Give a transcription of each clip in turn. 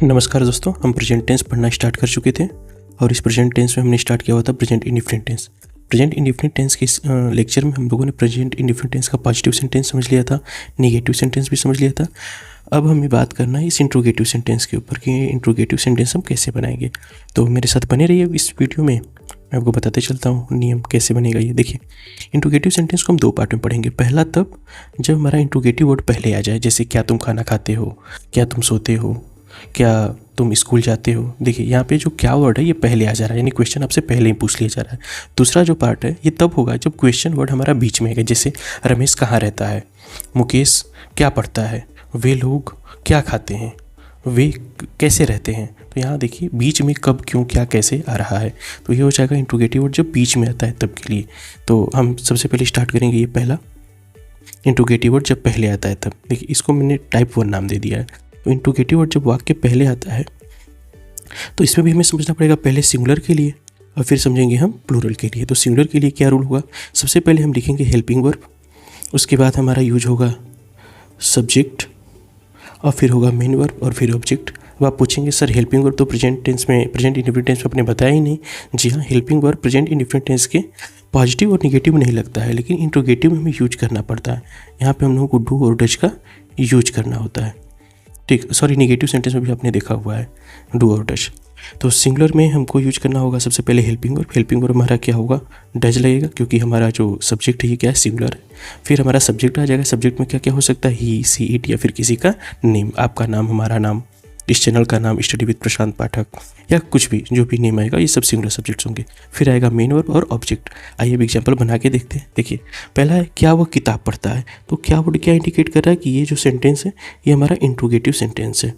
नमस्कार दोस्तों, हम प्रेजेंट टेंस पढ़ना स्टार्ट कर चुके थे और इस प्रेजेंट टेंस में हमने स्टार्ट किया हुआ था present indefinite tense. Present indefinite tense के इस लेक्चर में हम लोगों ने प्रेजेंट इंडिफिनिट टेंस का पॉजिटिव सेंटेंस समझ लिया था, नेगेटिव सेंटेंस भी समझ लिया था। अब हमें बात करना है इस इंट्रोगेटिव सेंटेंस के ऊपर कि इंट्रोगेटिव सेंटेंस हम कैसे बनाएंगे। तो मेरे साथ बने रहिए इस वीडियो में, मैं आपको बताते चलता हूँ नियम कैसे बनेगा। ये देखिए, इंट्रोगेटिव सेंटेंस को हम दो पार्ट में पढ़ेंगे। पहला तब जब हमारा इंट्रोगेटिव वर्ड पहले आ जाए, जैसे क्या तुम खाना खाते हो, क्या तुम सोते हो, क्या तुम स्कूल जाते हो। देखिए यहाँ पे जो क्या वर्ड है ये पहले आ जा रहा है, यानी क्वेश्चन आपसे पहले ही पूछ लिया जा रहा है। दूसरा जो पार्ट है ये तब होगा जब क्वेश्चन वर्ड हमारा बीच में है, जैसे रमेश कहाँ रहता है, मुकेश क्या पढ़ता है, वे लोग क्या खाते हैं, वे कैसे रहते हैं। तो यहाँ देखिए बीच में कब, क्यों, क्या, कैसे आ रहा है। तो ये हो जाएगा इंट्रोगेटिव वर्ड जब बीच में आता है तब के लिए। तो हम सबसे पहले स्टार्ट करेंगे ये पहला इंट्रोगेटिव वर्ड जब पहले आता है तब। देखिए इसको मैंने टाइप 1 नाम दे दिया है। तो इंट्रोगेटिव वर्ड जब वाक्य पहले आता है तो इसमें भी हमें समझना पड़ेगा, पहले सिंगुलर के लिए और फिर समझेंगे हम प्लूरल के लिए। तो सिंगुलर के लिए क्या रूल होगा, सबसे पहले हम लिखेंगे हेल्पिंग वर्ब, उसके बाद हमारा यूज होगा सब्जेक्ट और फिर होगा मेन वर्ब और फिर ऑब्जेक्ट। अब आप पूछेंगे सर हेल्पिंग वर्ब तो प्रेजेंट टेंस में, प्रेजेंट इंडिफिनिट टेंस में आपने बताया ही नहीं। जी हाँ, helping verb present indefinite tense के पॉजिटिव और निगेटिव नहीं लगता है, लेकिन इंट्रोगेटिव में हमें यूज करना पड़ता है। यहाँ पे हम लोगों को डू और डज का यूज करना होता है। ठीक, सॉरी, निगेटिव सेंटेंस में भी आपने देखा हुआ है डू और डज। तो सिंगुलर में हमको यूज करना होगा सबसे पहले हेल्पिंग वर्ब। हेल्पिंग वर्ब हमारा क्या होगा, डज लगेगा, क्योंकि हमारा जो सब्जेक्ट है ये क्या है, सिंगुलर है। फिर हमारा सब्जेक्ट आ जाएगा। सब्जेक्ट में क्या क्या हो सकता है, ही, सी, इट या फिर किसी का नेम, आपका नाम, हमारा नाम, इस चैनल का नाम, स्टडी विद प्रशांत पाठक, या कुछ भी जो भी नेम आएगा, ये सब सिंगुलर सब्जेक्ट्स होंगे। फिर आएगा मेन वर्ब और ऑब्जेक्ट। आइए अब एग्जाम्पल बना के देखते हैं। देखिए पहला है क्या वह किताब पढ़ता है। तो क्या वर्ड क्या इंडिकेट कर रहा है कि ये जो सेंटेंस है ये हमारा इंट्रोगेटिव सेंटेंस है,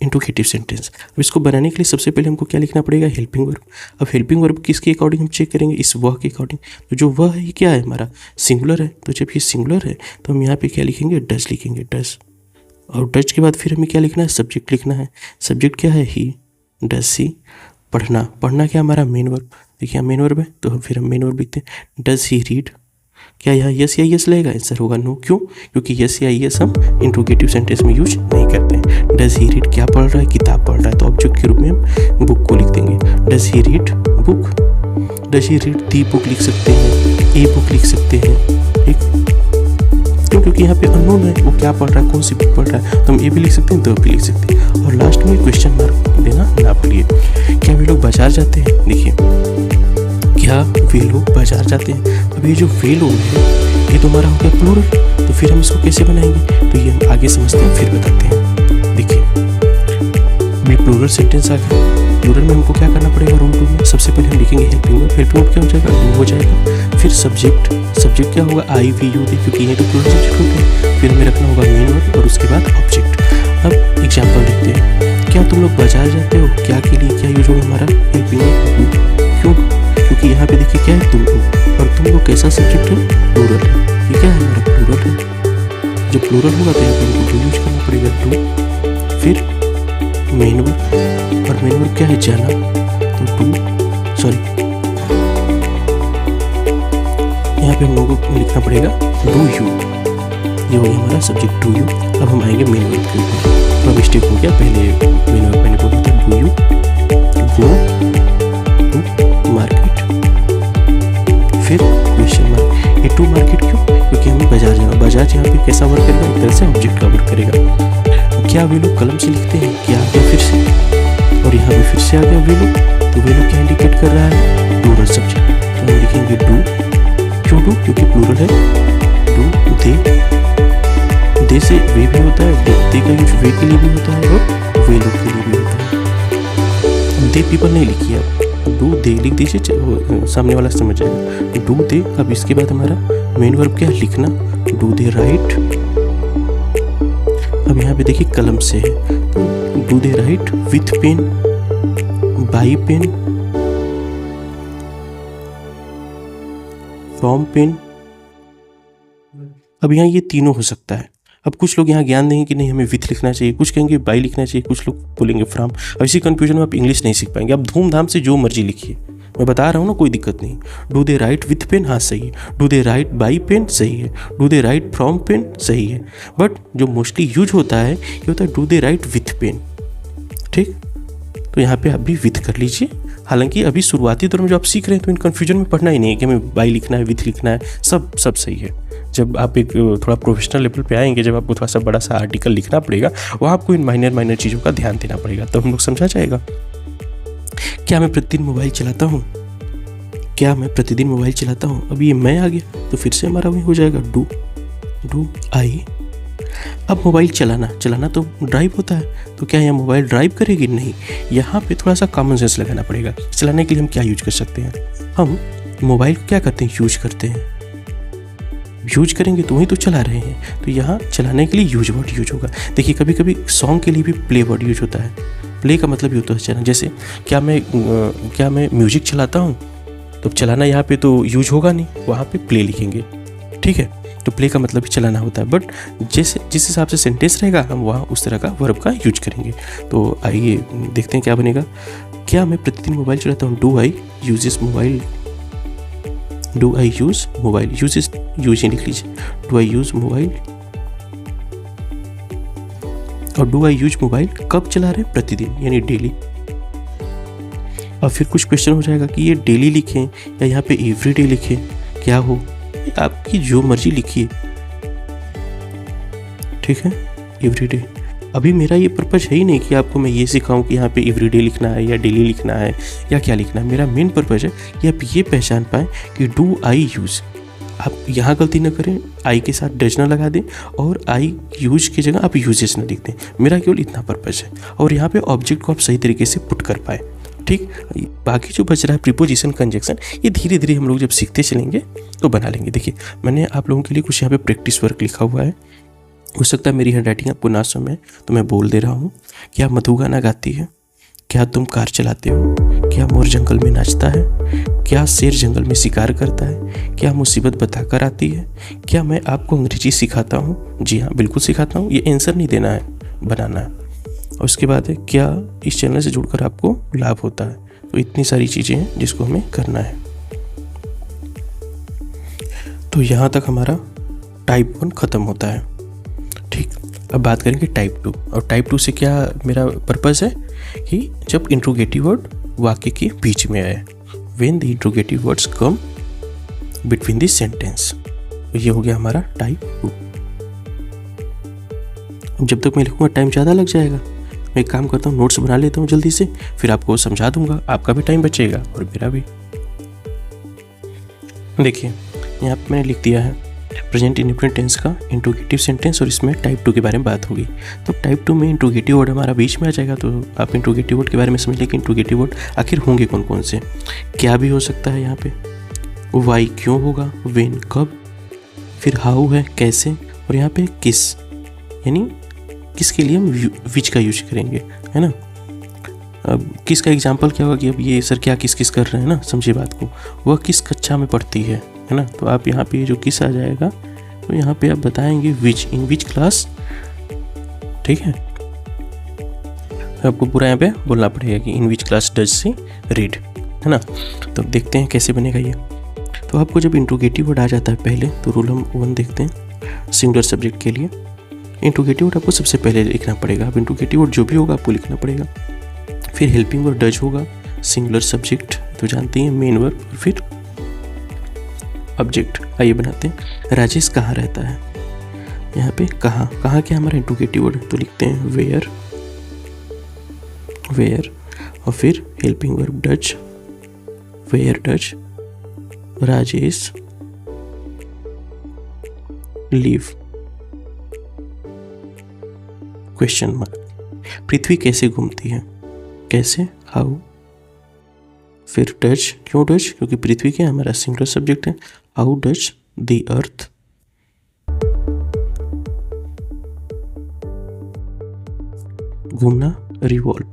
इंट्रोगेटिव सेंटेंस। अब इसको बनाने के लिए सबसे पहले हमको क्या लिखना पड़ेगा, हेल्पिंग वर्ब। अब हेल्पिंग वर्ब किसके अकॉर्डिंग हम चेक करेंगे, इस वह के अकॉर्डिंग। तो जो वह है ये क्या है, हमारा सिंगुलर है। तो जब ये सिंगुलर है तो हम यहाँ पे क्या लिखेंगे, डज लिखेंगे, डज। और डज के बाद फिर हमें क्या लिखना है, सब्जेक्ट लिखना है। सब्जेक्ट क्या है, ही, डज सी। पढ़ना, पढ़ना क्या हमारा मेन वर्ब। देखिए मेन वर्ब है तो फिर हम मेन वर्ब लिखते हैं। डज ही रीड, क्या यहाँ यस या यस लगेगा, आंसर होगा नो। क्यों, क्योंकि यस या यस हम इंट्रोगेटिव सेंटेंस में यूज नहीं करते हैं। डज ही रीड, क्या पढ़ रहा है, किताब पढ़ रहा है, तो ऑब्जेक्ट के रूप में हम बुक को लिख देंगे। Does he read book, does he read the book लिख सकते हैं, ए बुक लिख सकते हैं। ठीक, क्योंकि यहाँ पे अननोन है वो क्या पढ़ रहा है, कौन सी बुक पढ़ रहा है, तो हम ए भी लिख सकते हैं, द भी लिख सकते हैं। और लास्ट में क्वेश्चन मार्क देना ना भूलिए। क्या वे लोग बाजार जाते हैं, देखिए क्या वे लोग बाजार जाते हैं। अब ये जो वे लोग है ये तो हमारा हो गया प्लूरल, तो फिर हम इसको कैसे बनाएंगे, तो ये हम आगे समझते हैं फिर बताते हैं। देखिए ये प्लूरल सेंटेंस आ गया। प्लूरल में हमको क्या करना पड़ेगा, रूल 2 में सबसे पहले हम लिखेंगे हेल्पिंग वर्ब। हेल्पिंग वर्ब क्या हो जाएगा, डू हो जाएगा। फिर सब्जेक्ट, सब्जेक्ट क्या होगा, आई, वी, यू, दे, क्योंकि ये तो प्लूरल सब्जेक्ट हो गए। फिर हमें रखना होगा मेन वर्ब और उसके बाद ऑब्जेक्ट। अब एग्जाम्पल देखते हैं। क्या तुम लोग बाजार जाते हो, क्या के लिए क्या यूज होगा हमारा, हेल्पिंग वर्ब। क्यों, क्योंकि यहाँ पे देखिए क्या है, तुम, और तुम लोग कैसा सब्जेक्ट है, प्लूरल है। ये क्या है हमारा, प्लूरल है। जब प्लूरल होगा तो यहाँ पे हमको यूज करना पड़ेगा, टू। फिर मेन वर्ब, और मेन वर्ब क्या है, जाना, तो टू, सॉरी यहाँ पे हम लोगों को लिखना पड़ेगा डू यू। ये हो गया हमारा सब्जेक्ट डू यू। अब हम आएंगे मेन वर्ब के ऊपर। तो अब स्टेप हो गया, पहले मेन वर्ब मैंने बोला था do you go to market, फिर क्वेश्चन मार्क। ये टू मार्केट क्यों, क्योंकि हमें बाजार जाना। बाजार यहाँ पे कैसा वर्क करेगा, एक तरह से ऑब्जेक्ट का वर्क करेगा। क्या वे लोग कलम से लिखते हैं, क्या आ गया फिर से, और यहाँ पे फिर से आ गया वे लोग। तो वे लोग क्या इंडिकेट कर रहा है, प्लूरल सब्जेक्ट। तो हम लिखेंगे डू। क्यों डू, क्योंकि प्लूरल है। डू, दे से वे भी होता है, दे का यूज वे के लिए भी होता है और वे लोग के लिए भी होता है। दे पीपल नहीं लिखिए आप, डू दे लिख दीजिए, सामने वाला समझ जाएगा। Do they. अब इसके बाद हमारा मेन वर्ब क्या है, लिखना, डू दे राइट। अब यहाँ पे देखिए कलम से है, तो do they write with pen, by pen, from pen. अब यहाँ ये तीनों हो सकता है। अब कुछ लोग यहाँ ज्ञान देंगे कि नहीं हमें विथ लिखना चाहिए, कुछ कहेंगे बाई लिखना चाहिए, कुछ लोग बोलेंगे फ्रॉम। अब इसी कंफ्यूजन में आप इंग्लिश नहीं सीख पाएंगे। आप धूमधाम से जो मर्जी लिखिए, मैं बता रहा हूँ ना, कोई दिक्कत नहीं। Do they write with pen, हाँ सही है। Do they write by pen, सही है। Do they write from pen, सही है। बट जो मोस्टली यूज होता है ये होता है do they write with pen. ठीक, तो यहाँ पे आप भी विथ कर लीजिए। हालांकि अभी शुरुआती दौर में जो आप सीख रहे हैं तो इन कन्फ्यूजन में पढ़ना ही नहीं है कि हमें बाई लिखना है, विथ लिखना है, सब सही है। जब आप एक थोड़ा प्रोफेशनल लेवल पे आएंगे, जब आपको थोड़ा सा बड़ा सा आर्टिकल लिखना पड़ेगा, वहाँ आपको इन माइनर चीज़ों का ध्यान देना पड़ेगा, तब हम लोग समझा जाएगा। क्या मैं प्रतिदिन मोबाइल चलाता हूँ? क्या मैं प्रतिदिन मोबाइल चलाता हूँ? अभी ये मैं आ गया तो फिर से हमारा वही हो जाएगा डू आई। अब मोबाइल चलाना तो ड्राइव होता है, तो क्या यहाँ मोबाइल ड्राइव करेगी? नहीं। यहाँ पे थोड़ा सा कॉमन सेंस लगाना पड़ेगा। चलाने के लिए हम क्या यूज कर सकते हैं? हम मोबाइल को क्या करते हैं? यूज करते हैं। यूज करेंगे तो वही तो चला रहे हैं, तो यहाँ चलाने के लिए यूज वर्ड यूज होगा। देखिए कभी कभी सॉन्ग के लिए भी प्ले वर्ड यूज होता है। प्ले का मतलब ये होता है चलाना। जैसे क्या मैं म्यूजिक चलाता हूँ, तो चलाना यहाँ पे तो यूज होगा नहीं, वहाँ पे प्ले लिखेंगे, ठीक है। तो प्ले का मतलब भी चलाना होता है, बट जिस हिसाब से सेंटेंस रहेगा हम वहाँ उस तरह का वर्ब का यूज करेंगे। तो आइए देखते हैं क्या बनेगा। क्या मैं प्रतिदिन मोबाइल चलाता हूँ? Do I use mobile? Do I use mobile? Use ही लिख लीजिए। Do I use mobile? और डू आई यूज मोबाइल कब चला रहे हैं? प्रतिदिन, यानी डेली। अब फिर कुछ क्वेश्चन हो जाएगा कि ये डेली लिखें या यहाँ पे एवरीडे लिखें, क्या हो? आपकी जो मर्जी लिखिए, ठीक है, एवरीडे। अभी मेरा ये पर्पज है ही नहीं कि आपको मैं ये सिखाऊं कि यहाँ पे एवरीडे लिखना है या डेली लिखना है या क्या लिखना है। मेरा मेन पर्पज है कि आप ये पहचान पाएँ कि डू आई यूज़। आप यहाँ गलती ना करें, आई के साथ डज ना लगा दें और आई यूज की जगह आप यूजेस ना लिख दें। मेरा केवल इतना पर्पज है, और यहाँ पे ऑब्जेक्ट को आप सही तरीके से पुट कर पाए, ठीक। बाकी जो बच रहा है प्रीपोजिशन, कंजक्शन, ये धीरे धीरे हम लोग जब सीखते चलेंगे तो बना लेंगे। देखिए मैंने आप लोगों के लिए कुछ यहाँ पे प्रैक्टिस वर्क लिखा हुआ है। हो सकता है मेरी हैंड राइटिंग आपको ना समझे तो मैं बोल दे रहा हूँ। क्या मधु गाना गाती है? क्या तुम कार चलाते हो? क्या मोर जंगल में नाचता है? क्या शेर जंगल में शिकार करता है? क्या मुसीबत बताकर आती है? क्या मैं आपको अंग्रेजी सिखाता हूँ? जी हाँ, बिल्कुल सिखाता हूँ। ये आंसर नहीं देना है, बनाना है। और उसके बाद है क्या इस चैनल से जुड़कर आपको लाभ होता है? तो इतनी सारी चीज़ें हैं जिसको हमें करना है। तो यहाँ तक हमारा टाइप 1 ख़त्म होता है, ठीक। अब बात करेंगे टाइप 2। और टाइप 2 से क्या मेरा पर्पस है कि जब इंट्रोगेटिव वर्ड वाक्य के बीच में आए, when the interrogative words come between the sentence. तो ये हो गया हमारा टाइप 2। अब जब तक मैं लिखूँगा टाइम ज़्यादा लग जाएगा, मैं एक काम करता हूँ, नोट्स बना लेता हूँ जल्दी से, फिर आपको समझा दूंगा। आपका भी टाइम बचेगा और मेरा भी। देखिए यहाँ पे मैंने लिख दिया है प्रेजेंट इंडिफरेंट टेंस का इंट्रोगेटिव सेंटेंस, और इसमें टाइप 2 के बारे में बात होगी। तो टाइप 2 में इंट्रोगेटिव वर्ड हमारा बीच में आ जाएगा। तो आप इंट्रोगेटिव वर्ड के बारे में समझ लें कि इंट्रोगेटिव वर्ड आखिर होंगे कौन कौन से। क्या भी हो सकता है यहाँ पे, वाई क्यों होगा, वेन कब, फिर हाउ है कैसे, और यहाँ पे किस, यानी किसके लिए हम विच का यूज करेंगे, है ना। अब किस का एग्जाम्पल क्या होगा कि अब ये सर क्या किस कर रहे हैं ना, समझिए बात को। वह किस कक्षा में पढ़ती है ना। तो आप यहाँ पे जो किस आ जाएगा, तो यहाँ पे आप बताएंगे विच, इन विच क्लास, ठीक है। तो आपको पूरा यहाँ पे बोलना पड़ेगा कि इन विच क्लास डज से रीड, है ना। तो देखते हैं कैसे बनेगा ये। तो आपको जब इंट्रोगेटिव वर्ड आ जाता है पहले, तो रूल हम 1 देखते हैं सिंगुलर सब्जेक्ट के लिए। इंट्रोगेटिव वर्ड आपको सबसे पहले लिखना पड़ेगा। अब इंट्रोगेटिव वर्ड जो भी होगा आपको लिखना पड़ेगा। फिर हेल्पिंग वर्ड डज होगा, सिंगुलर सब्जेक्ट तो जानते हैं, मेन वर्ब, और फिर ऑब्जेक्ट। आइए बनाते हैं। राजेश कहाँ रहता है? यहाँ पे कहाँ क्या हमारा इंट्रोगेटिव वर्ड, तो लिखते हैं वेयर, और फिर helping verb does, where does Rajesh live, question mark. पृथ्वी कैसे घूमती है? कैसे, हाउ, फिर डज, क्यों डज, क्योंकि पृथ्वी क्या हमारा सिंगुलर सब्जेक्ट है। हाउ डज द अर्थ घूमना, रिवॉल्व,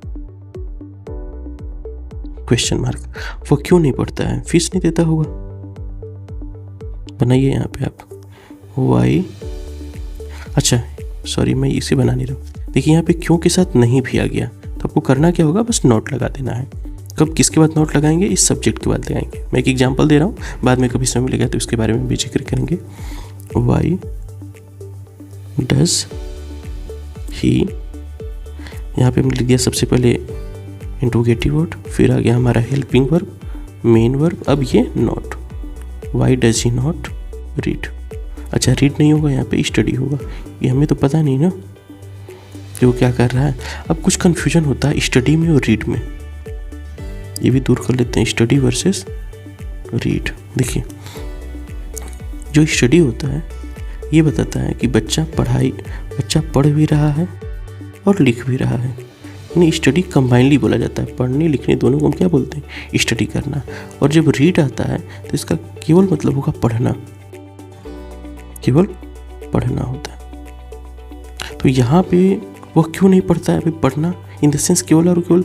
क्वेश्चन मार्क। वो क्यों नहीं पढ़ता है? फीस नहीं देता होगा। बनाइए यहाँ पे आप वाई, अच्छा सॉरी मैं इसे बना नहीं रहा हूँ। देखिए यहाँ पे क्यों के साथ नहीं भी आ गया, तो आपको करना क्या होगा, बस नोट लगा देना है। कब किसके बाद नोट लगाएंगे? इस सब्जेक्ट के बाद लगाएंगे। मैं एक एग्जांपल दे रहा हूँ, बाद में कभी समय मिलेगा तो इसके बारे में भी जिक्र करेंगे। वाई डज ही यहाँ पे हमने लिख दिया सबसे पहले इंट्रोगेटिव वर्ड, फिर आ गया हमारा हेल्पिंग वर्ब, मेन वर्ब, अब ये not. Why does he not read. अच्छा रीड नहीं होगा, यहाँ पे स्टडी होगा, ये हमें तो पता नहीं ना कि वो क्या कर रहा है। अब कुछ कन्फ्यूजन होता है स्टडी में और रीड में, ये भी दूर कर लेते हैं, स्टडी वर्सेस रीड। देखिए जो स्टडी होता है ये बताता है कि बच्चा पढ़ भी रहा है और लिख भी रहा है, यानी स्टडी कंबाइनली बोला जाता है, पढ़ने लिखने दोनों को हम क्या बोलते हैं, स्टडी करना। और जब रीड आता है तो इसका केवल मतलब होगा पढ़ना, केवल पढ़ना होता है। तो यहाँ पे वह क्यों नहीं पढ़ता है, अभी पढ़ना इन द सेंस केवल और केवल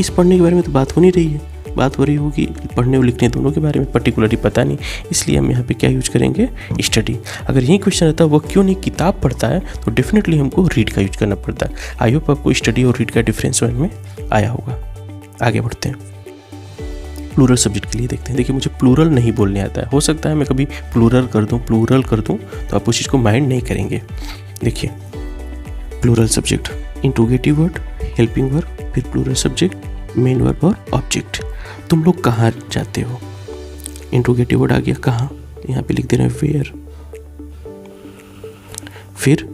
इस पढ़ने के बारे में तो बात हो नहीं रही है, बात हो रही होगी पढ़ने और लिखने दोनों के बारे में, पर्टिकुलरली पता नहीं, इसलिए हम यहाँ पे क्या यूज करेंगे, स्टडी। अगर यही क्वेश्चन रहता है वह क्यों नहीं किताब पढ़ता है, तो डेफिनेटली हमको रीड का यूज करना पड़ता है। आई होप आपको स्टडी और रीड का डिफरेंस समझ में आया होगा। आगे बढ़ते हैं, प्लूरल सब्जेक्ट के लिए देखते हैं। देखिए मुझे प्लूरल नहीं बोलने आता है, हो सकता है मैं कभी प्लूरल कर दूँ तो आप उस चीज़ को माइंड नहीं करेंगे। देखिए plural subject, interrogative word, helping verb, फिर प्लूरल सब्जेक्ट, मेन वर्ब और ऑब्जेक्ट। तुम लोग कहाँ जाते हो, इंट्रोगेटिव वर्ड आ गया कहाँ, यहाँ पे लिख दे रहे हैं वेयर, फिर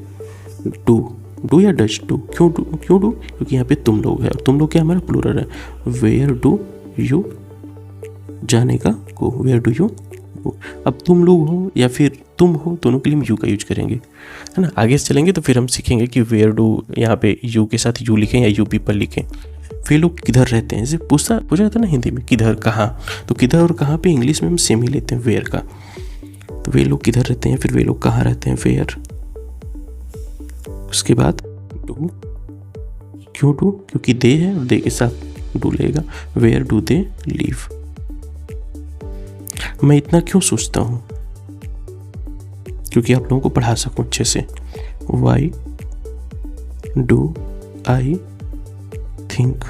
डू या डज डू, क्यों डू क्योंकि यहाँ पे तुम लोग है और तुम लोग क्या हमारा प्लूरल है। वेयर डू यू, जाने का गो, वेयर डू यू गो। अब तुम लोग हो या फिर तुम हो, दोनों के लिए हम यू का यूज करेंगे, है ना। आगे से चलेंगे तो फिर हम सीखेंगे कि वेयर डू यहाँ पे यू के साथ यू लिखें या यू पीपल लिखें। वे लोग किधर रहते हैं, जैसे पूछा जाता है ना हिंदी में किधर कहाँ, तो किधर और कहाँ पे इंग्लिश में हम सेम ही लेते हैं वेयर का। तो वे लोग किधर रहते हैं, फिर वे लोग कहाँ रहते हैं, वेयर। उसके बाद डू, क्यों डू, क्योंकि दे है और दे के साथ डू लेगा, वेयर डू दे लीव। मैं इतना क्यों सोचता हूँ, क्योंकि आप लोगों को पढ़ा सकूं अच्छे से। वाई डू आई थिंक,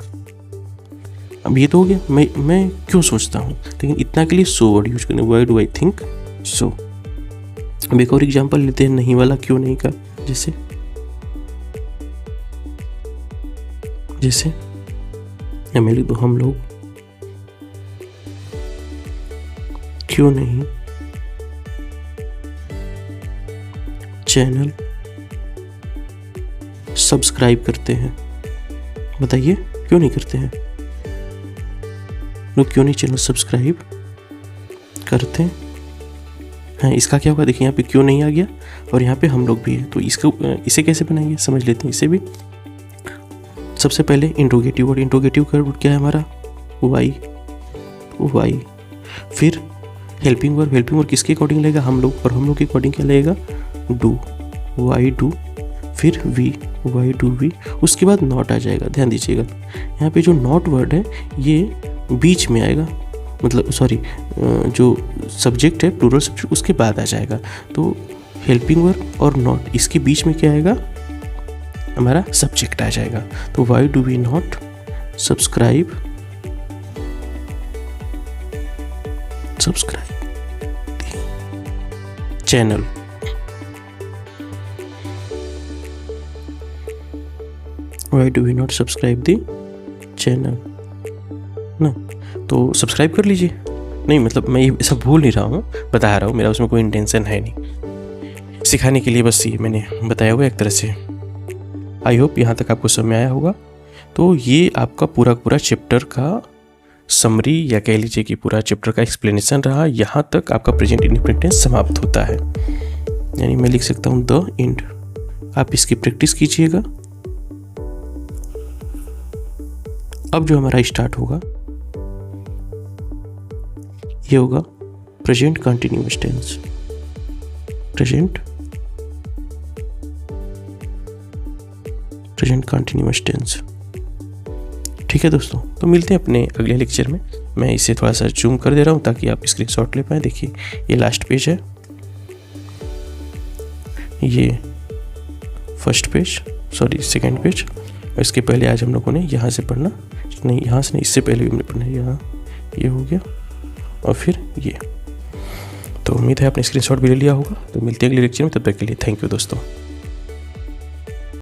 अब ये तो हो गया मैं क्यों सोचता हूँ, लेकिन इतना के लिए सो वर्ड यूज करें, why do I think so. अब एक और एग्जांपल लेते हैं, नहीं वाला क्यों नहीं का, जैसे हमें लिख दो, हम लोग क्यों नहीं चैनल सब्सक्राइब करते हैं। बताइए क्यों नहीं करते हैं लोग, क्यों नहीं चैनल सब्सक्राइब करते हैं। इसका क्या होगा, देखिए यहाँ पे क्यों नहीं आ गया और यहाँ पे हम लोग भी है, तो इसे कैसे बनाएंगे समझ लेते हैं इसे भी। सबसे पहले इंट्रोगेटिव वर्ड, इंट्रोगेटिव वर्ड क्या है हमारा, वाई। फिर हेल्पिंग वर्ड किसके अकॉर्डिंग लगेगा, हम लोग, और हम लोग के अकॉर्डिंग क्या लगेगा, डू, वाई डू। फिर वी, वाई डू वी। उसके बाद नॉट आ जाएगा, ध्यान दीजिएगा यहाँ पे जो नॉट वर्ड है ये बीच में आएगा, मतलब सॉरी जो सब्जेक्ट है प्लूरल सब्जेक्ट उसके बाद आ जाएगा। तो हेल्पिंग वर्ब और नॉट इसके बीच में क्या आएगा, हमारा सब्जेक्ट आ जाएगा। तो why do we not subscribe channel. Why do we not subscribe the channel ना, तो सब्सक्राइब कर लीजिए। नहीं मतलब मैं ये सब भूल नहीं रहा हूँ, बता रहा हूँ, मेरा उसमें कोई इंटेंशन है नहीं, सिखाने के लिए बस ये मैंने बताया हुआ एक तरह से। आई होप यहाँ तक आपको समझ में आया होगा। तो ये आपका पूरा चैप्टर का समरी या कह लीजिए कि पूरा चैप्टर का एक्सप्लेनेशन रहा। यहाँ तक आपका प्रेजेंट इंडेफिनिट टेंस समाप्त होता है, यानी मैं लिख सकता हूँ द एंड। आप इसकी प्रैक्टिस कीजिएगा। अब जो हमारा स्टार्ट होगा ये होगा present continuous tense, present continuous tense. ठीक है दोस्तों, तो मिलते हैं अपने अगले लेक्चर में। मैं इसे थोड़ा सा जूम कर दे रहा हूँ ताकि आप स्क्रीनशॉट ले पाए। देखिए ये लास्ट पेज है, ये first page, sorry second page. इसके पहले आज हम लोगों ने यहाँ से पढ़ना, नहीं यहाँ से नहीं, इससे पहले भी हमने पढ़ना है। यहाँ ये हो गया और फिर ये। तो उम्मीद है आपने स्क्रीनशॉट भी ले लिया होगा। तो मिलते हैं अगले लेक्चर में, तब तक के लिए थैंक यू दोस्तों।